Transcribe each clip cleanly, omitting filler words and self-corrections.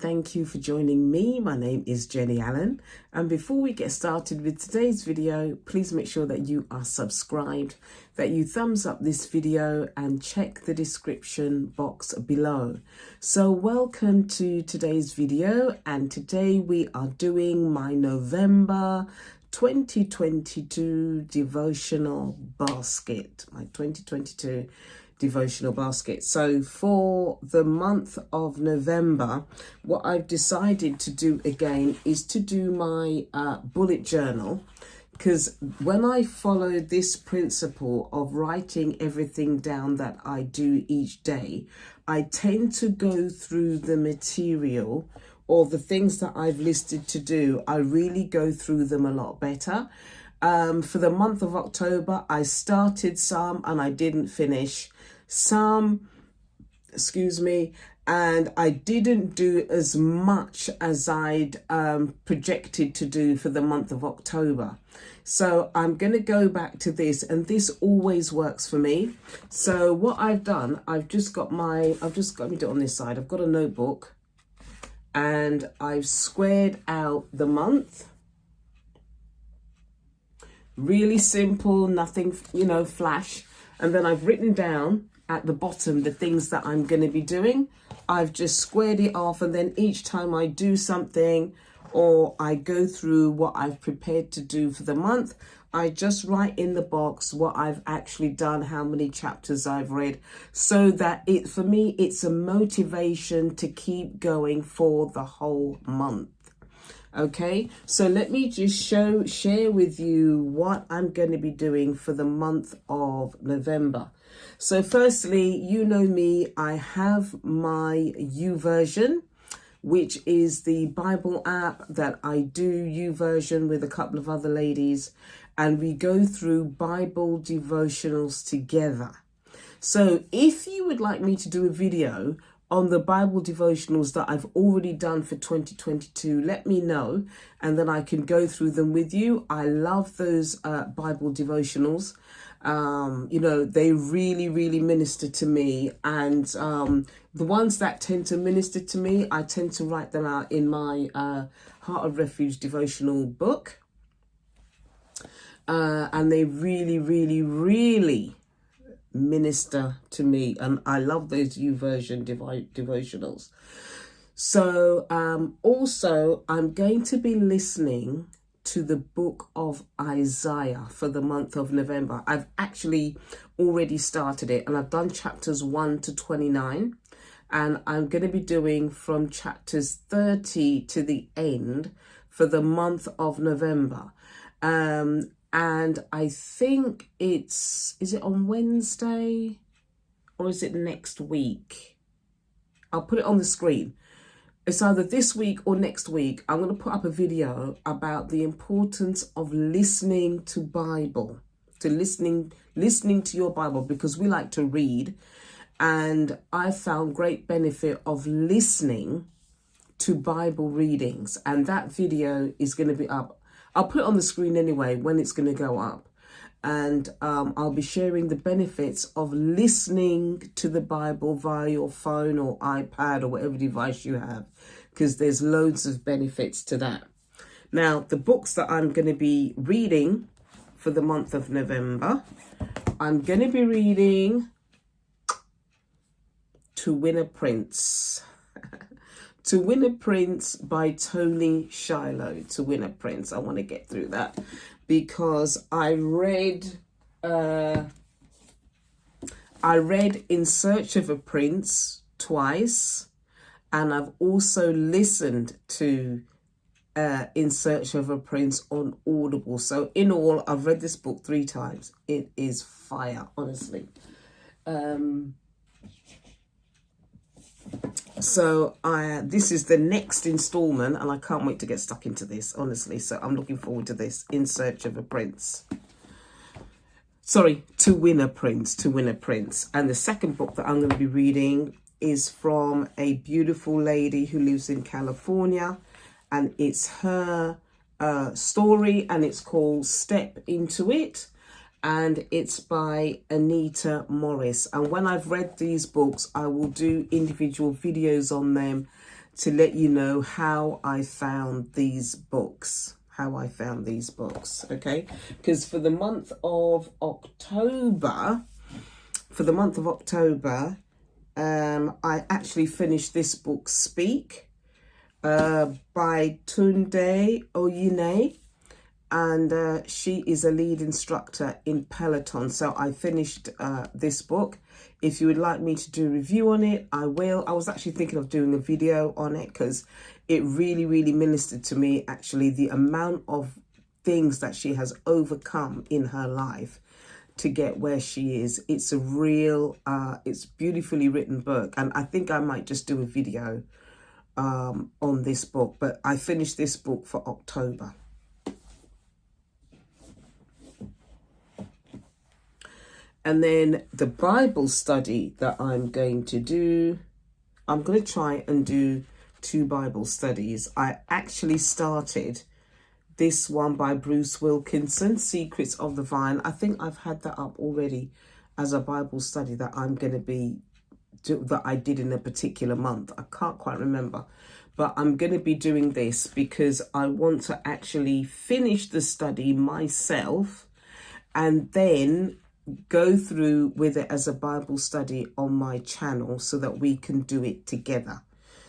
thank you for joining me. My name is Jenny Allen, and before we get started with today's video, please make sure that you are subscribed, that you thumbs up this video and check the description box below. So welcome to today's video, and today we are doing my November 2022 devotional basket, my 2022 devotional basket. So for the month of November, what I've decided to do again is to do my bullet journal, because when I follow this principle of writing everything down that I do each day, I tend to go through the material or the things that I've listed to do. I really go through them a lot better. For the month of October, I started some and I didn't finish some, and I didn't do as much as I'd projected to do for the month of October. So I'm going to go back to this, and this always works for me. So what I've done, let me do it on this side. I've got a notebook and I've squared out the month. Really simple, nothing, flash. And then I've written down at the bottom the things that I'm going to be doing. I've just squared it off, and then each time I do something or I go through what I've prepared to do for the month, I just write in the box what I've actually done, how many chapters I've read, so that for me it's a motivation to keep going for the whole month. Okay, so let me just share with you what I'm going to be doing for the month of November. So firstly, you know me, I have my YouVersion, which is the Bible app that I do YouVersion with a couple of other ladies, and we go through Bible devotionals together. So if you would like me to do a video on the Bible devotionals that I've already done for 2022, let me know, and then I can go through them with you. I love those Bible devotionals. They really minister to me, and the ones that tend to minister to me, I tend to write them out in my Heart of Refuge devotional book, and they really minister to me, and I love those YouVersion devotionals. So also I'm going to be listening to the book of Isaiah for the month of November. I've actually already started it, and I've done chapters 1 to 29, and I'm going to be doing from chapters 30 to the end for the month of November. And I think is it on Wednesday or is it next week? I'll put it on the screen. It's either this week or next week. I'm going to put up a video about the importance of listening to Bible, listening to your Bible, because we like to read, and I found great benefit of listening to Bible readings, and that video is going to be up. I'll put it on the screen anyway when it's going to go up. And I'll be sharing the benefits of listening to the Bible via your phone or iPad or whatever device you have, because there's loads of benefits to that. Now, the books that I'm going to be reading for the month of November, I'm going to be reading To Win a Prince. To Win a Prince by Tony Shiloh. To Win a Prince. I want to get through that because I read In Search of a Prince twice, and I've also listened to In Search of a Prince on Audible. So in all, I've read this book 3 times. It is fire, honestly. So this is the next installment, and I can't wait to get stuck into this, honestly. So I'm looking forward to this, In Search of a Prince. Sorry, To Win a Prince, To Win a Prince. And the second book that I'm going to be reading is from a beautiful lady who lives in California, and it's her story, and it's called Step Into It. and it's by Anita Morris. And when I've read these books, I will do individual videos on them to let you know how I found these books. Okay, because for the month of October, I actually finished this book, Speak, by Tunde Oyine, and she is a lead instructor in Peloton. So I finished this book. If you would like me to do a review on it, I will. I was actually thinking of doing a video on it because it really, really ministered to me, actually, the amount of things that she has overcome in her life to get where she is. It's a real, it's beautifully written book. And I think I might just do a video on this book. But I finished this book for October. And then the Bible study that I'm going to do, I'm going to try and do 2 Bible studies. I actually started this one by Bruce Wilkinson, Secrets of the Vine. I think I've had that up already as a Bible study that I'm going to be, that I did in a particular month. I can't quite remember. But I'm going to be doing this because I want to actually finish the study myself and then go through with it as a Bible study on my channel so that we can do it together.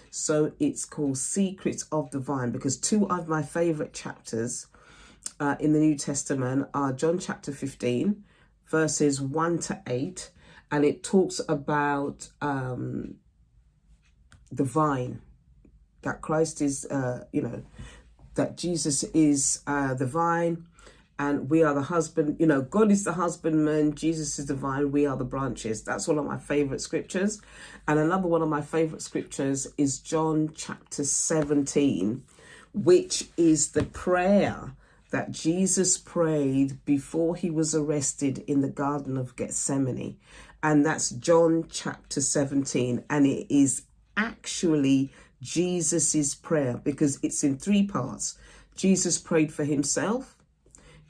So it's called Secrets of the Vine, because 2 of my favorite chapters in the New Testament are John chapter 15, verses 1 to 8. And it talks about the vine, that Christ is, that Jesus is the vine. And we are the husband, God is the husbandman, Jesus is the vine, we are the branches. That's one of my favorite scriptures. And another one of my favorite scriptures is John chapter 17, which is the prayer that Jesus prayed before he was arrested in the Garden of Gethsemane. And that's John chapter 17. And it is actually Jesus's prayer because it's in 3 parts. Jesus prayed for himself.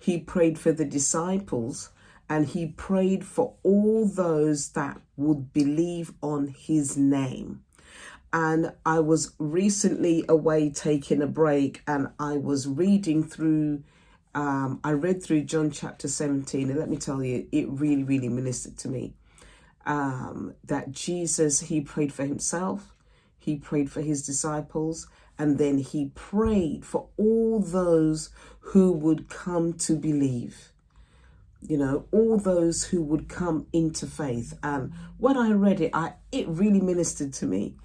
He prayed for the disciples, and he prayed for all those that would believe on his name. And I was recently away taking a break, and I was reading through, I read through John chapter 17, and let me tell you, it really, really ministered to me. That Jesus, he prayed for himself, he prayed for his disciples, and then he prayed for all those who would come to believe, all those who would come into faith. And when I read it, it really ministered to me.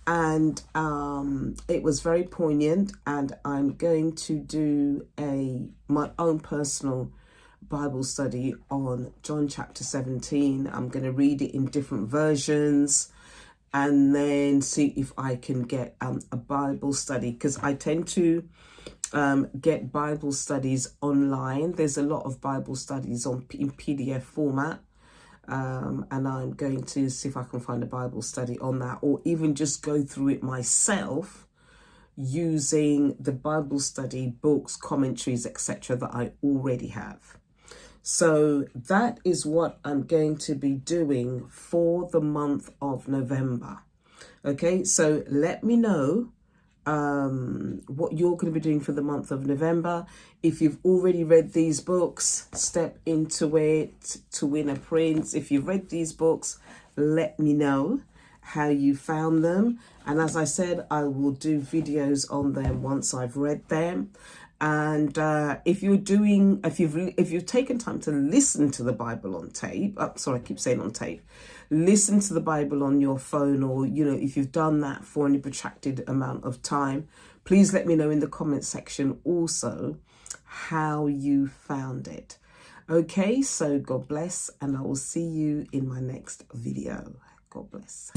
And it was very poignant. And I'm going to do my own personal Bible study on John chapter 17. I'm going to read it in different versions, and then see if I can get a Bible study, because I tend to get Bible studies online. There's a lot of Bible studies in PDF format, and I'm going to see if I can find a Bible study on that, or even just go through it myself using the Bible study books, commentaries, etc. that I already have. So that is what I'm going to be doing for the month of November. Okay, so let me know what you're going to be doing for the month of November. If you've already read these books, Step Into It, To Win a Prince. If you've read these books, let me know how you found them. And as I said, I will do videos on them once I've read them. And if you've taken time to listen to the Bible on tape, I keep saying on tape, listen to the Bible on your phone, or, if you've done that for any protracted amount of time, please let me know in the comment section also how you found it. Okay, so God bless, and I will see you in my next video. God bless.